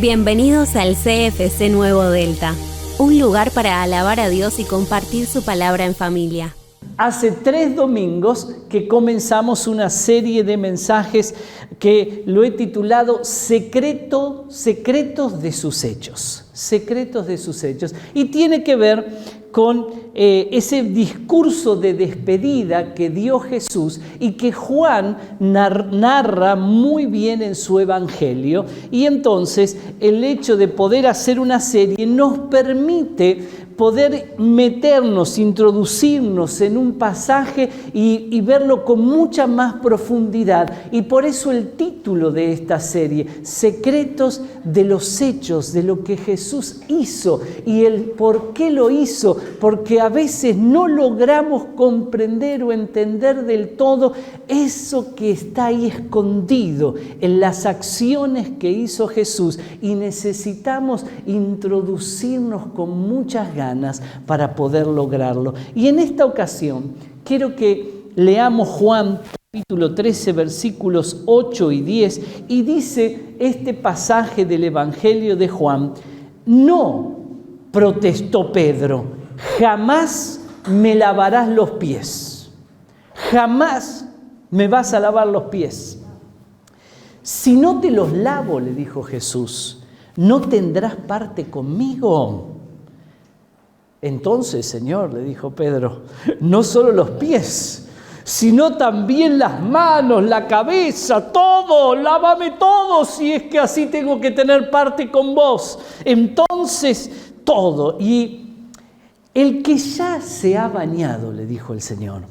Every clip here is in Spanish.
Bienvenidos al CFC Nuevo Delta, un lugar para alabar a Dios y compartir su palabra en familia. Hace 3 domingos que comenzamos una serie de mensajes que lo he titulado Secretos de sus hechos. Secretos de sus hechos. Y tiene que ver con ese discurso de despedida que dio Jesús y que Juan narra muy bien en su Evangelio. Y entonces el hecho de poder hacer una serie nos permite poder meternos, introducirnos en un pasaje y verlo con mucha más profundidad. Y por eso el título de esta serie, Secretos de los Hechos, de lo que Jesús hizo y el por qué lo hizo, porque a veces no logramos comprender o entender del todo eso que está ahí escondido en las acciones que hizo Jesús y necesitamos introducirnos con muchas ganas para poder lograrlo. Y en esta ocasión quiero que leamos Juan capítulo 13, versículos 8 y 10, y dice este pasaje del Evangelio de Juan: no, protestó Pedro, jamás me lavarás los pies, jamás me vas a lavar los pies. Si no te los lavo, le dijo Jesús, no tendrás parte conmigo. Entonces, Señor, le dijo Pedro, no solo los pies, sino también las manos, la cabeza, todo, lávame todo, si es que así tengo que tener parte con vos. Entonces, todo. Y el que ya se ha bañado, le dijo el Señor,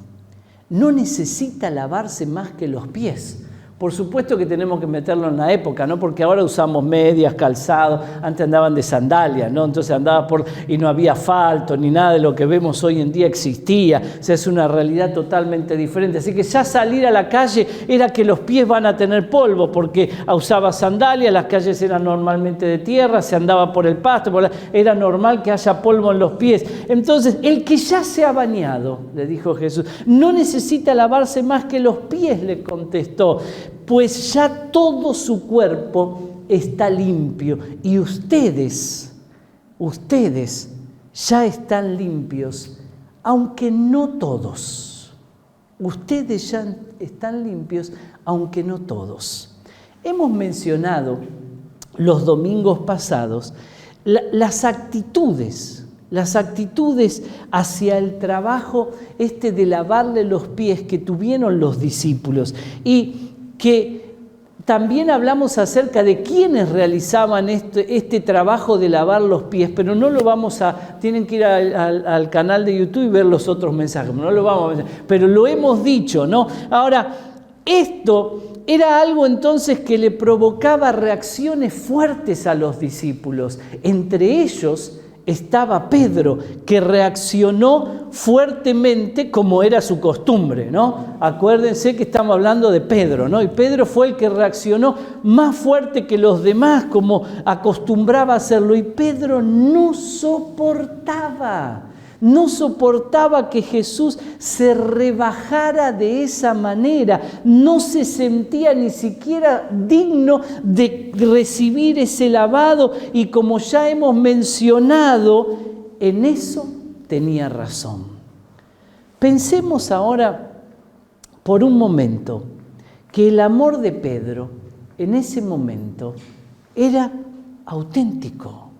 no necesita lavarse más que los pies. Por supuesto que tenemos que meterlo en la época, ¿no? Porque ahora usamos medias, calzado, antes andaban de sandalias, ¿no? Entonces andaba y no había asfalto, ni nada de lo que vemos hoy en día existía. O sea, es una realidad totalmente diferente. Así que ya salir a la calle era que los pies van a tener polvo, porque usaba sandalias, las calles eran normalmente de tierra, se andaba por el pasto, era normal que haya polvo en los pies. Entonces, el que ya se ha bañado, le dijo Jesús, no necesita lavarse más que los pies, le contestó, pues ya todo su cuerpo está limpio y ustedes ya están limpios, aunque no todos. Ustedes ya están limpios, aunque no todos. Hemos mencionado los domingos pasados las actitudes hacia el trabajo de lavarle los pies que tuvieron los discípulos, y que también hablamos acerca de quiénes realizaban este trabajo de lavar los pies, pero no lo vamos tienen que ir al canal de YouTube y ver los otros mensajes, no lo vamos a ver, pero lo hemos dicho, ¿no? Ahora, esto era algo entonces que le provocaba reacciones fuertes a los discípulos. Entre ellos estaba Pedro, que reaccionó fuertemente como era su costumbre, ¿no? Acuérdense que estamos hablando de Pedro, ¿no? Y Pedro fue el que reaccionó más fuerte que los demás, como acostumbraba a hacerlo. Y Pedro no soportaba que Jesús se rebajara de esa manera. No se sentía ni siquiera digno de recibir ese lavado. Y como ya hemos mencionado, en eso tenía razón. Pensemos ahora por un momento que el amor de Pedro en ese momento era auténtico.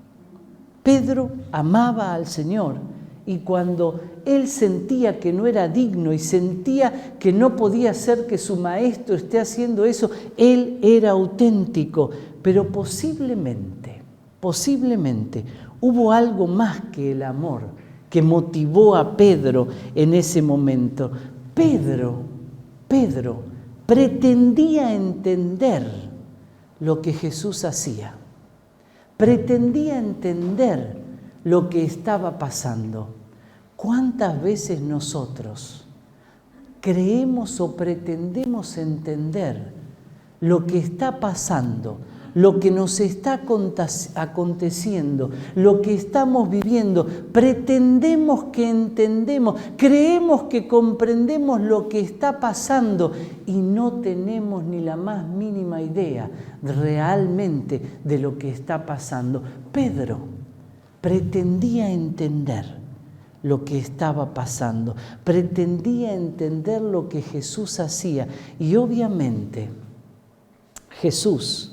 Pedro amaba al Señor. Y cuando él sentía que no era digno y sentía que no podía ser que su maestro esté haciendo eso, él era auténtico. Pero posiblemente hubo algo más que el amor que motivó a Pedro en ese momento. Pedro pretendía entender lo que Jesús hacía. Pretendía entender lo que estaba pasando. ¿Cuántas veces nosotros creemos o pretendemos entender lo que está pasando, lo que nos está aconteciendo, lo que estamos viviendo, pretendemos que entendemos, creemos que comprendemos lo que está pasando y no tenemos ni la más mínima idea realmente de lo que está pasando. Pedro pretendía entender lo que estaba pasando, pretendía entender lo que Jesús hacía y obviamente Jesús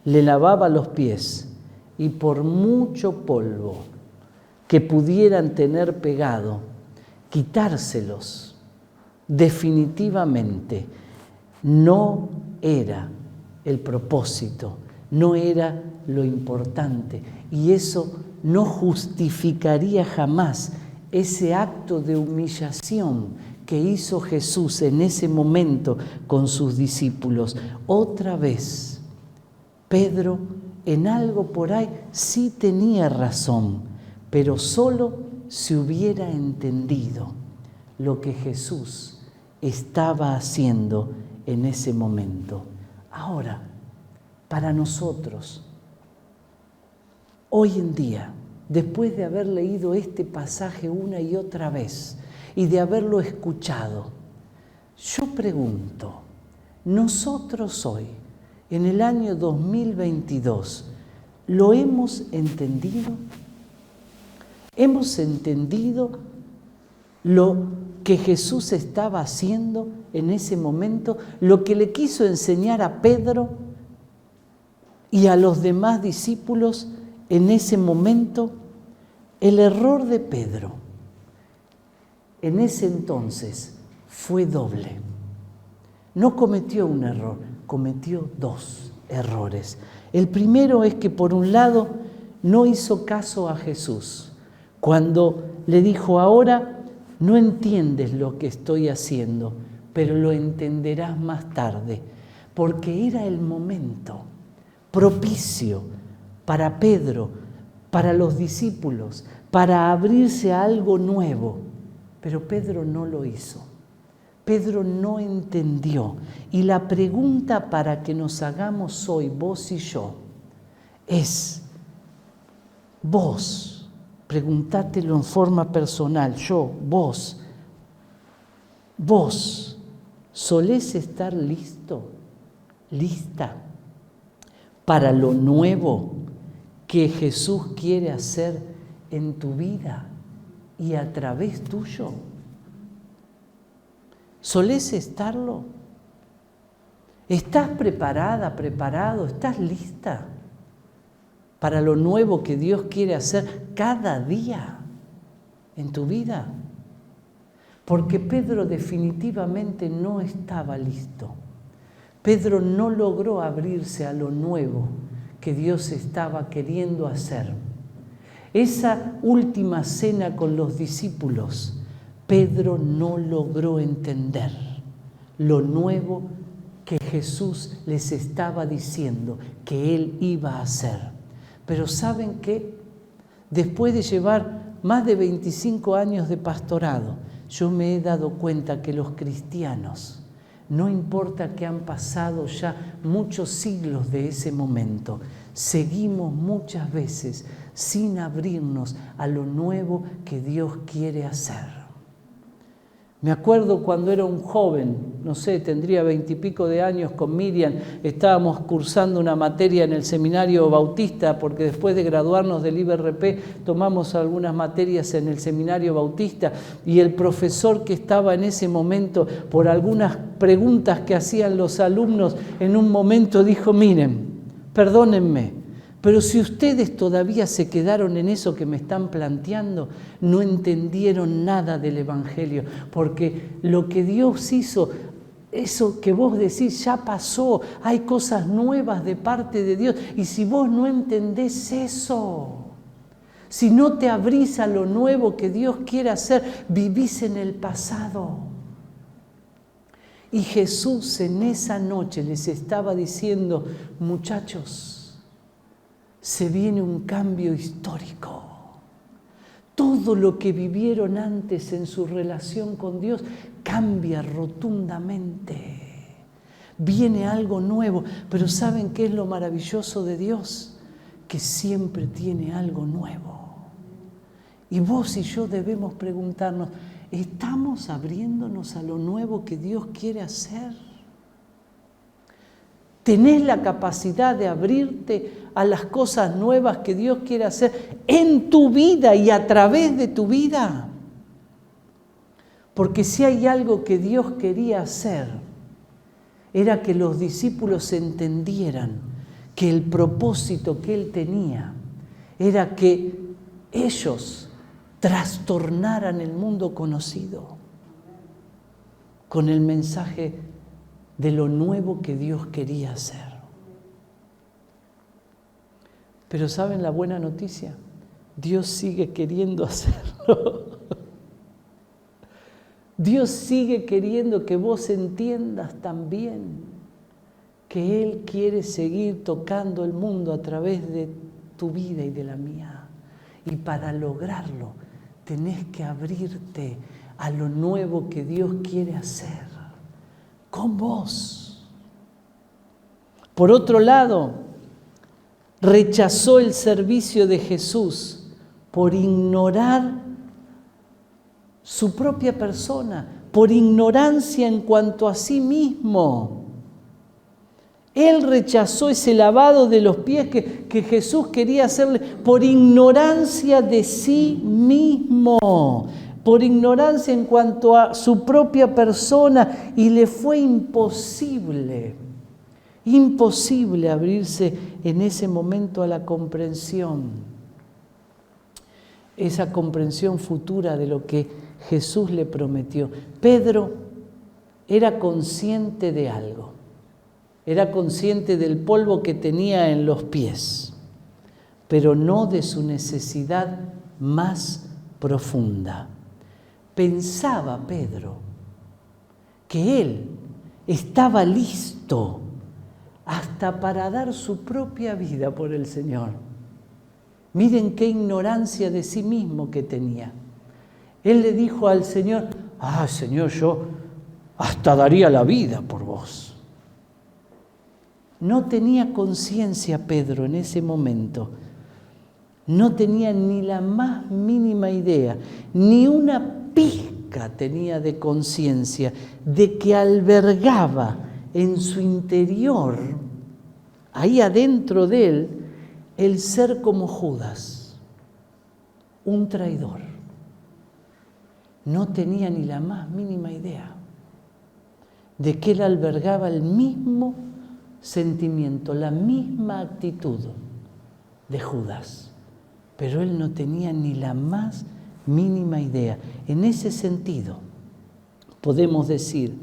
le lavaba los pies y por mucho polvo que pudieran tener pegado, quitárselos definitivamente no era el propósito, no era lo importante y eso no justificaría jamás ese acto de humillación que hizo Jesús en ese momento con sus discípulos. Otra vez, Pedro en algo por ahí sí tenía razón, pero solo si hubiera entendido lo que Jesús estaba haciendo en ese momento. Ahora, para nosotros, hoy en día, después de haber leído este pasaje una y otra vez y de haberlo escuchado, yo pregunto, nosotros hoy, en el año 2022, ¿lo hemos entendido? ¿Hemos entendido lo que Jesús estaba haciendo en ese momento? Lo que le quiso enseñar a Pedro y a los demás discípulos en ese momento. El error de Pedro en ese entonces fue doble. No cometió un error, cometió dos errores. El primero es que por un lado no hizo caso a Jesús cuando le dijo: ahora no entiendes lo que estoy haciendo, pero lo entenderás más tarde, porque era el momento propicio para Pedro, para los discípulos, para abrirse a algo nuevo. Pero Pedro no lo hizo. Pedro no entendió. Y la pregunta para que nos hagamos hoy, vos y yo, es: vos, pregúntatelo en forma personal, vos, ¿solés estar listo, lista para lo nuevo que Jesús quiere hacer en tu vida y a través tuyo? ¿Solés estarlo? ¿Estás preparada, preparado? ¿Estás lista para lo nuevo que Dios quiere hacer cada día en tu vida? Porque Pedro definitivamente no estaba listo. Pedro no logró abrirse a lo nuevo que Dios estaba queriendo hacer. Esa última cena con los discípulos, Pedro no logró entender lo nuevo que Jesús les estaba diciendo que Él iba a hacer. Pero ¿saben qué? Después de llevar más de 25 años de pastorado, yo me he dado cuenta que los cristianos, no importa que han pasado ya muchos siglos de ese momento, seguimos muchas veces sin abrirnos a lo nuevo que Dios quiere hacer. Me acuerdo cuando era un joven, no sé, tendría 20 y pico de años, con Miriam, estábamos cursando una materia en el seminario bautista, porque después de graduarnos del IBRP tomamos algunas materias en el seminario bautista, y el profesor que estaba en ese momento, por algunas preguntas que hacían los alumnos, en un momento dijo: miren, perdónenme, pero si ustedes todavía se quedaron en eso que me están planteando, no entendieron nada del Evangelio, porque lo que Dios hizo, eso que vos decís ya pasó, hay cosas nuevas de parte de Dios, y si vos no entendés eso, si no te abrís a lo nuevo que Dios quiere hacer, vivís en el pasado. Y Jesús en esa noche les estaba diciendo: muchachos, se viene un cambio histórico. Todo lo que vivieron antes en su relación con Dios cambia rotundamente. Viene algo nuevo, pero ¿saben qué es lo maravilloso de Dios? Que siempre tiene algo nuevo. Y vos y yo debemos preguntarnos, ¿estamos abriéndonos a lo nuevo que Dios quiere hacer? ¿Tenés la capacidad de abrirte a las cosas nuevas que Dios quiere hacer en tu vida y a través de tu vida? Porque si hay algo que Dios quería hacer, era que los discípulos entendieran que el propósito que Él tenía era que ellos trastornaran el mundo conocido con el mensaje de lo nuevo que Dios quería hacer. Pero ¿saben la buena noticia? Dios sigue queriendo hacerlo. Dios sigue queriendo que vos entiendas también que Él quiere seguir tocando el mundo a través de tu vida y de la mía. Y para lograrlo, tenés que abrirte a lo nuevo que Dios quiere hacer con vos. Por otro lado, rechazó el servicio de Jesús por ignorar su propia persona, por ignorancia en cuanto a sí mismo. Él rechazó ese lavado de los pies que Jesús quería hacerle por ignorancia de sí mismo, por ignorancia en cuanto a su propia persona, y le fue imposible abrirse en ese momento a la comprensión, esa comprensión futura de lo que Jesús le prometió. Pedro era consciente de algo, era consciente del polvo que tenía en los pies, pero no de su necesidad más profunda. Pensaba Pedro que él estaba listo hasta para dar su propia vida por el Señor. Miren qué ignorancia de sí mismo que tenía. Él le dijo al Señor, Señor, yo hasta daría la vida por vos. No tenía conciencia Pedro en ese momento. No tenía ni la más mínima idea, ni una pizca tenía de conciencia de que albergaba en su interior, ahí adentro de él, el ser como Judas, un traidor. No tenía ni la más mínima idea de que él albergaba el mismo sentimiento, la misma actitud de Judas, pero él no tenía ni la más mínima idea. En ese sentido, podemos decir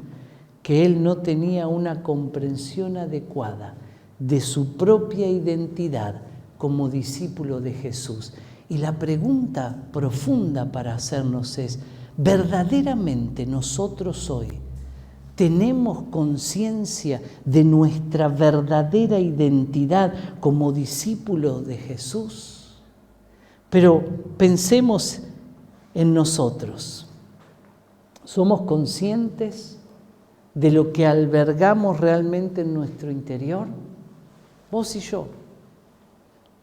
que él no tenía una comprensión adecuada de su propia identidad como discípulo de Jesús. Y la pregunta profunda para hacernos es, ¿verdaderamente nosotros hoy tenemos conciencia de nuestra verdadera identidad como discípulos de Jesús? Pero pensemos en nosotros. ¿Somos conscientes de lo que albergamos realmente en nuestro interior? Vos y yo.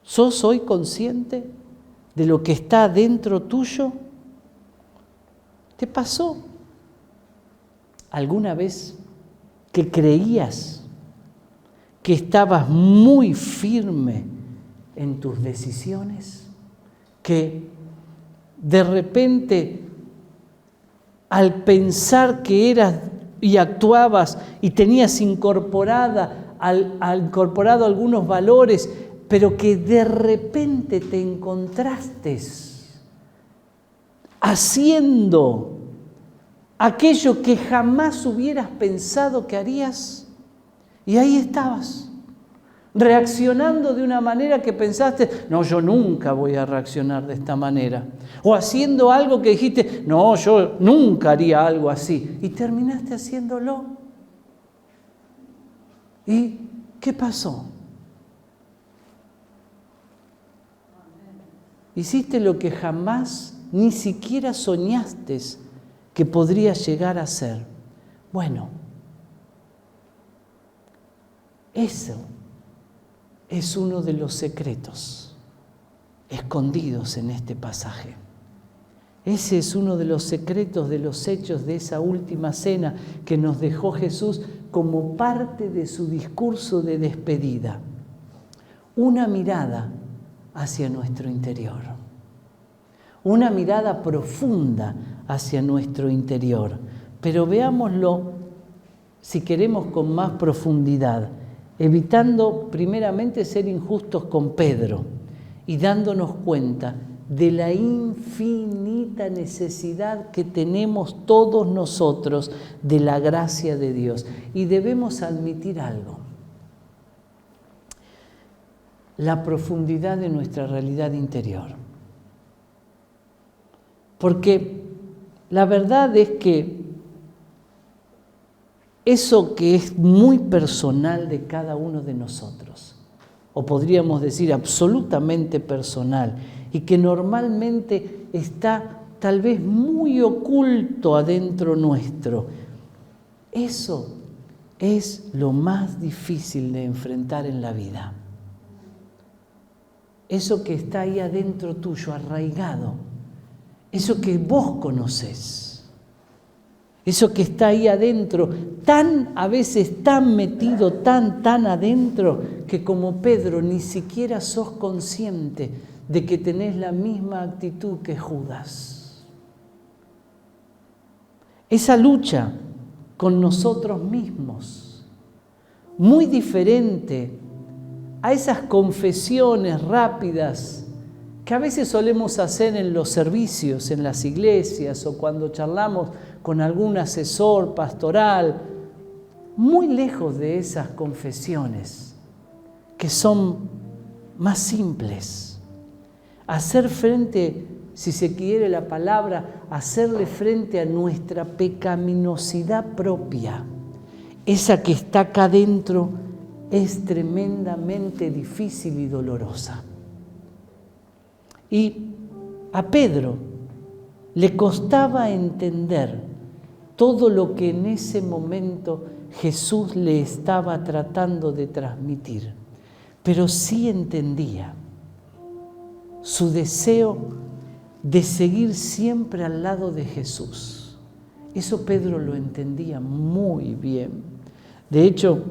¿Sos hoy consciente de lo que está dentro tuyo? ¿Te pasó alguna vez que creías que estabas muy firme en tus decisiones? Que de repente, al pensar que eras y actuabas y tenías incorporado algunos valores, pero que de repente te encontraste haciendo aquello que jamás hubieras pensado que harías, y ahí estabas, reaccionando de una manera que pensaste, no, yo nunca voy a reaccionar de esta manera, o haciendo algo que dijiste, no, yo nunca haría algo así, y terminaste haciéndolo. ¿Y qué pasó? Hiciste lo que jamás ni siquiera soñaste que podría llegar a ser. Bueno, Eso es uno de los secretos escondidos en este pasaje. Ese es uno de los secretos de los hechos de esa última cena que nos dejó Jesús como parte de su discurso de despedida. Una mirada hacia nuestro interior. Una mirada profunda hacia nuestro interior. Pero veámoslo, si queremos, con más profundidad, evitando primeramente ser injustos con Pedro y dándonos cuenta de la infinita necesidad que tenemos todos nosotros de la gracia de Dios. Y debemos admitir algo: la profundidad de nuestra realidad interior. Porque la verdad es que eso que es muy personal de cada uno de nosotros, o podríamos decir absolutamente personal, y que normalmente está tal vez muy oculto adentro nuestro, eso es lo más difícil de enfrentar en la vida. Eso que está ahí adentro tuyo, arraigado, eso que vos conocés, eso que está ahí adentro, a veces tan metido, tan adentro, que como Pedro ni siquiera sos consciente de que tenés la misma actitud que Judas. Esa lucha con nosotros mismos, muy diferente a esas confesiones rápidas que a veces solemos hacer en los servicios, en las iglesias, o cuando charlamos con algún asesor pastoral, muy lejos de esas confesiones que son más simples. Hacer frente, si se quiere la palabra, hacerle frente a nuestra pecaminosidad propia, esa que está acá dentro, es tremendamente difícil y dolorosa. Y a Pedro le costaba entender todo lo que en ese momento Jesús le estaba tratando de transmitir, pero sí entendía su deseo de seguir siempre al lado de Jesús. Eso Pedro lo entendía muy bien. De hecho,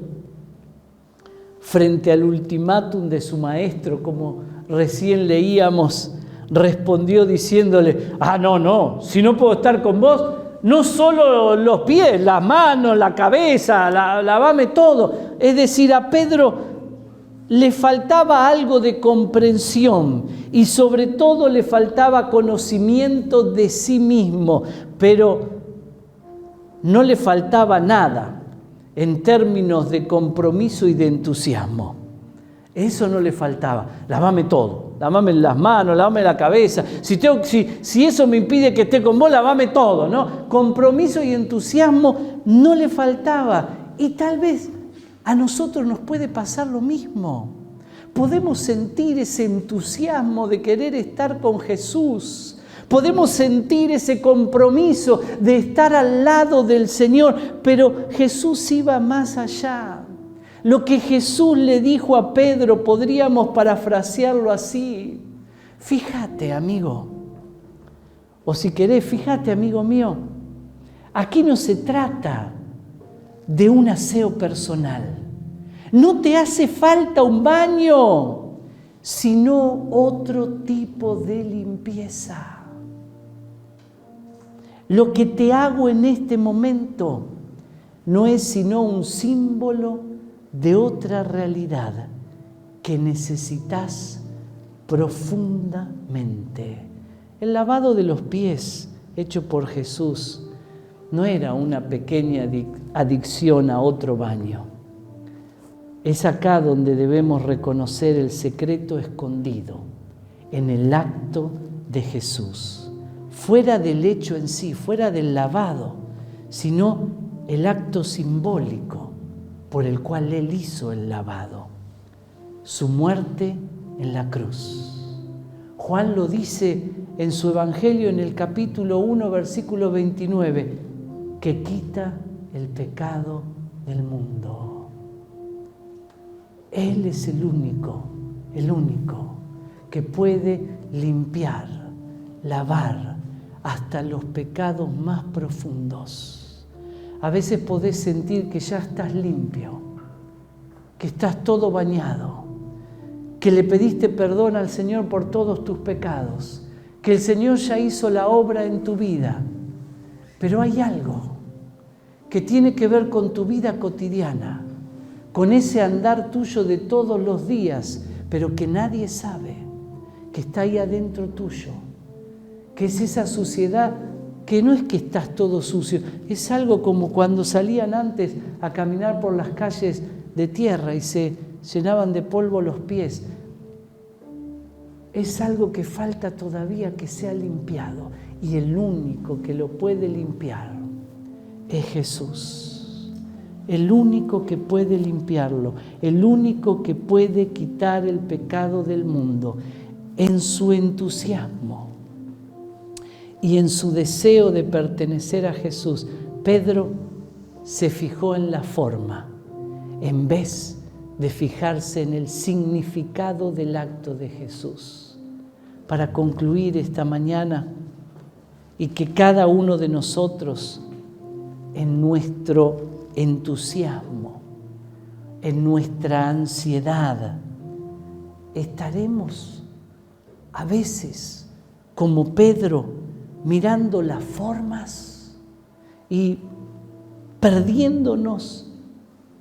frente al ultimátum de su maestro, como recién leíamos, respondió diciéndole: no, si no puedo estar con vos, no solo los pies, las manos, la cabeza, lavame todo. Es decir, a Pedro le faltaba algo de comprensión y sobre todo le faltaba conocimiento de sí mismo, pero no le faltaba nada en términos de compromiso y de entusiasmo. Eso no le faltaba. Lávame todo, lávame las manos, lávame la cabeza. Si eso me impide que esté con vos, lávame todo, ¿no? Compromiso y entusiasmo no le faltaba. Y tal vez a nosotros nos puede pasar lo mismo. Podemos sentir ese entusiasmo de querer estar con Jesús. Podemos sentir ese compromiso de estar al lado del Señor, pero Jesús iba más allá. Lo que Jesús le dijo a Pedro podríamos parafrasearlo así: fíjate, amigo, o si querés, fíjate, amigo mío, aquí no se trata de un aseo personal. No te hace falta un baño, sino otro tipo de limpieza. Lo que te hago en este momento no es sino un símbolo de otra realidad que necesitas profundamente. El lavado de los pies hecho por Jesús no era una pequeña adicción a otro baño. Es acá donde debemos reconocer el secreto escondido en el acto de Jesús. Fuera del hecho en sí, fuera del lavado, sino el acto simbólico por el cual Él hizo el lavado. Su muerte en la cruz. Juan lo dice en su Evangelio en el capítulo 1, versículo 29, que quita el pecado del mundo. Él es el único que puede limpiar, lavar hasta los pecados más profundos. A veces podés sentir que ya estás limpio, que estás todo bañado, que le pediste perdón al Señor por todos tus pecados, que el Señor ya hizo la obra en tu vida. Pero hay algo que tiene que ver con tu vida cotidiana, con ese andar tuyo de todos los días, pero que nadie sabe, que está ahí adentro tuyo, que es esa suciedad que no es que estás todo sucio, es algo como cuando salían antes a caminar por las calles de tierra y se llenaban de polvo los pies. Es algo que falta todavía que sea limpiado, y el único que lo puede limpiar es Jesús. El único que puede limpiarlo, el único que puede quitar el pecado del mundo. En su entusiasmo y en su deseo de pertenecer a Jesús, Pedro se fijó en la forma, en vez de fijarse en el significado del acto de Jesús. Para concluir esta mañana, y que cada uno de nosotros, en nuestro entusiasmo, en nuestra ansiedad, estaremos a veces como Pedro mirando las formas y perdiéndonos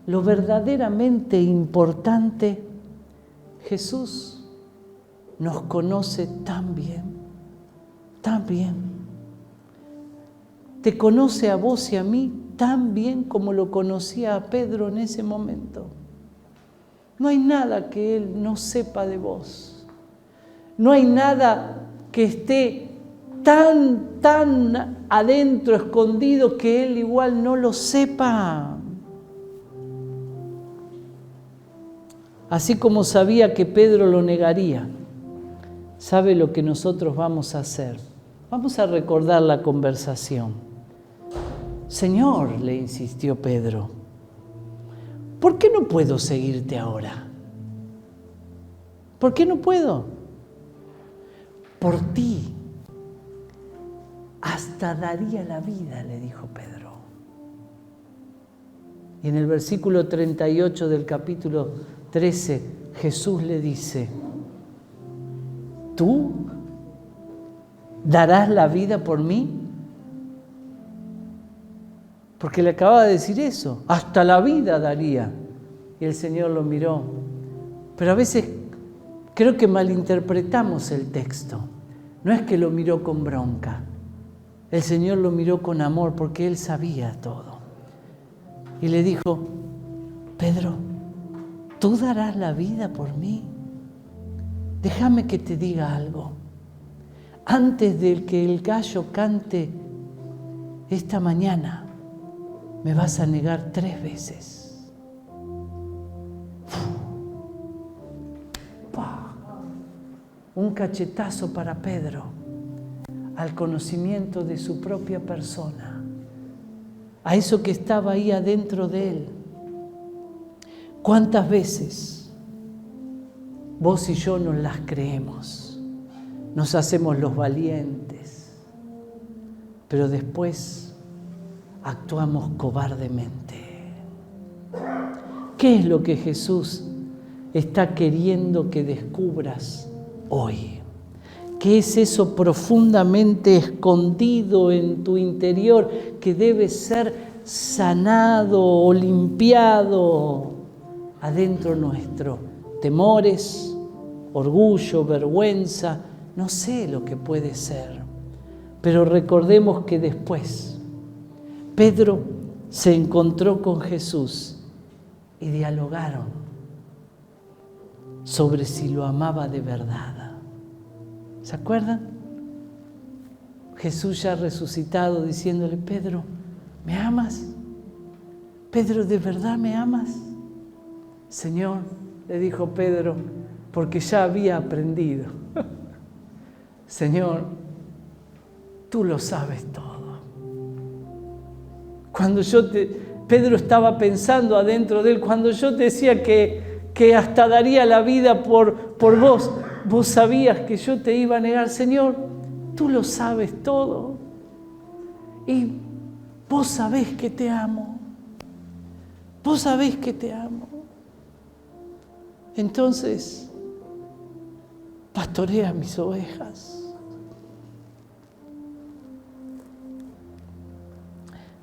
lo verdaderamente importante. Jesús nos conoce tan bien, tan bien. Te conoce a vos y a mí tan bien como lo conocía a Pedro en ese momento. No hay nada que Él no sepa de vos. No hay nada que esté tan adentro, escondido, que Él igual no lo sepa. Así como sabía que Pedro lo negaría, sabe lo que nosotros vamos a hacer. Vamos a recordar la conversación. Señor, le insistió Pedro, ¿por qué no puedo seguirte ahora? ¿Por qué no puedo? Por ti hasta daría la vida, le dijo Pedro. Y en el versículo 38 del capítulo 13, Jesús le dice, ¿tú darás la vida por mí? Porque le acababa de decir eso, hasta la vida daría. Y el Señor lo miró. Pero a veces creo que malinterpretamos el texto. No es que lo miró con bronca. El Señor lo miró con amor porque Él sabía todo. Y le dijo, Pedro, ¿tú darás la vida por mí? Déjame que te diga algo. Antes de que el gallo cante esta mañana, me vas a negar 3 veces. Un cachetazo para Pedro al conocimiento de su propia persona, a eso que estaba ahí adentro de él. ¿Cuántas veces vos y yo nos las creemos? Nos hacemos los valientes, pero después actuamos cobardemente. ¿Qué es lo que Jesús está queriendo que descubras hoy? ¿Qué es eso profundamente escondido en tu interior que debe ser sanado o limpiado adentro nuestro? Temores, orgullo, vergüenza, no sé lo que puede ser. Pero recordemos que después Pedro se encontró con Jesús y dialogaron sobre si lo amaba de verdad. ¿Se acuerdan? Jesús ya resucitado diciéndole, Pedro, ¿me amas? Pedro, ¿de verdad me amas? Señor, le dijo Pedro, porque ya había aprendido. Señor, tú lo sabes todo. Cuando Pedro estaba pensando adentro de él, cuando yo te decía que que hasta daría la vida por vos. Vos sabías que yo te iba a negar. Señor, tú lo sabes todo. Y vos sabés que te amo. Vos sabés que te amo. Entonces, pastorea mis ovejas.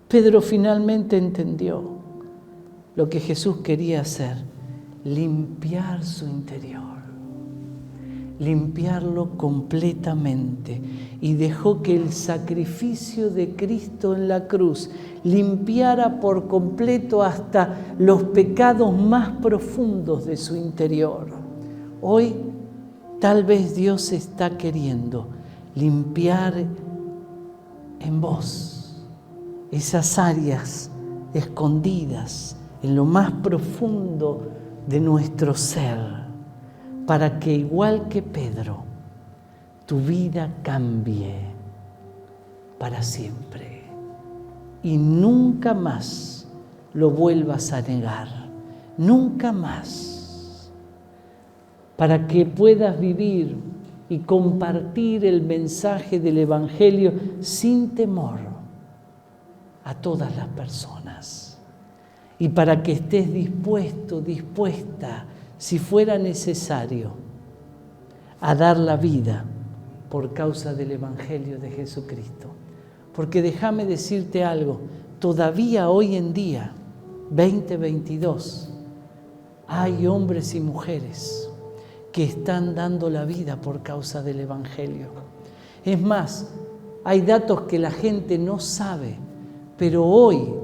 Pedro finalmente entendió lo que Jesús quería hacer, limpiar su interior, limpiarlo completamente, y dejó que el sacrificio de Cristo en la cruz limpiara por completo hasta los pecados más profundos de su interior. Hoy tal vez Dios está queriendo limpiar en vos esas áreas escondidas en lo más profundo de nuestro ser, para que igual que Pedro, tu vida cambie para siempre y nunca más lo vuelvas a negar, nunca más, para que puedas vivir y compartir el mensaje del Evangelio sin temor a todas las personas, y para que estés dispuesto, dispuesta, si fuera necesario, a dar la vida por causa del Evangelio de Jesucristo. Porque déjame decirte algo, todavía hoy en día, 2022, hay hombres y mujeres que están dando la vida por causa del Evangelio. Es más, hay datos que la gente no sabe, pero hoy,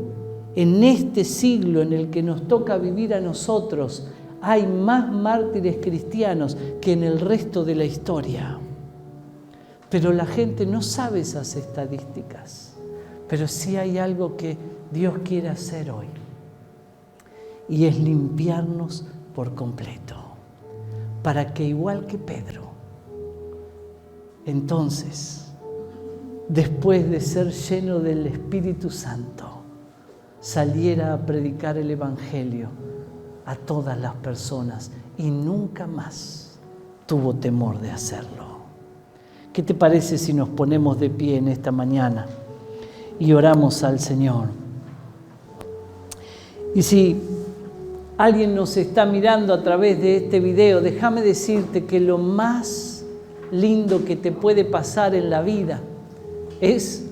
en este siglo en el que nos toca vivir a nosotros, hay más mártires cristianos que en el resto de la historia. Pero la gente no sabe esas estadísticas. Pero sí hay algo que Dios quiere hacer hoy. Y es limpiarnos por completo. Para que igual que Pedro, entonces, después de ser lleno del Espíritu Santo, saliera a predicar el Evangelio a todas las personas y nunca más tuvo temor de hacerlo. ¿Qué te parece si nos ponemos de pie en esta mañana y oramos al Señor? Y si alguien nos está mirando a través de este video, déjame decirte que lo más lindo que te puede pasar en la vida es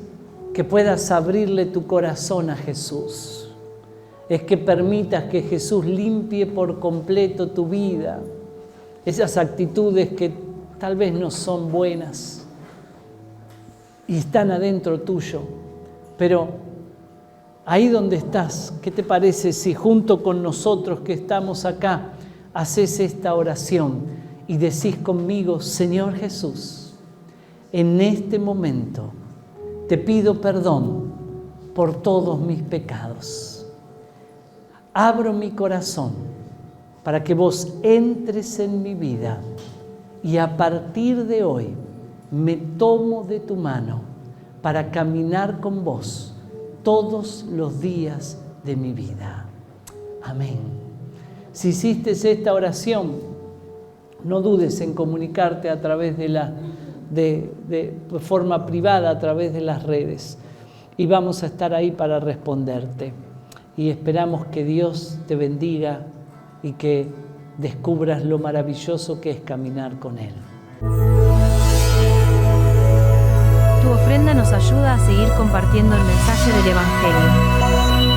que puedas abrirle tu corazón a Jesús. Es que permitas que Jesús limpie por completo tu vida. Esas actitudes que tal vez no son buenas y están adentro tuyo. Pero ahí donde estás, ¿qué te parece si junto con nosotros que estamos acá haces esta oración y decís conmigo: Señor Jesús, en este momento te pido perdón por todos mis pecados. Abro mi corazón para que vos entres en mi vida y a partir de hoy me tomo de tu mano para caminar con vos todos los días de mi vida. Amén. Si hiciste esta oración, no dudes en comunicarte a través de forma privada, a través de las redes, y vamos a estar ahí para responderte. Y esperamos que Dios te bendiga y que descubras lo maravilloso que es caminar con Él. Tu ofrenda nos ayuda a seguir compartiendo el mensaje del Evangelio.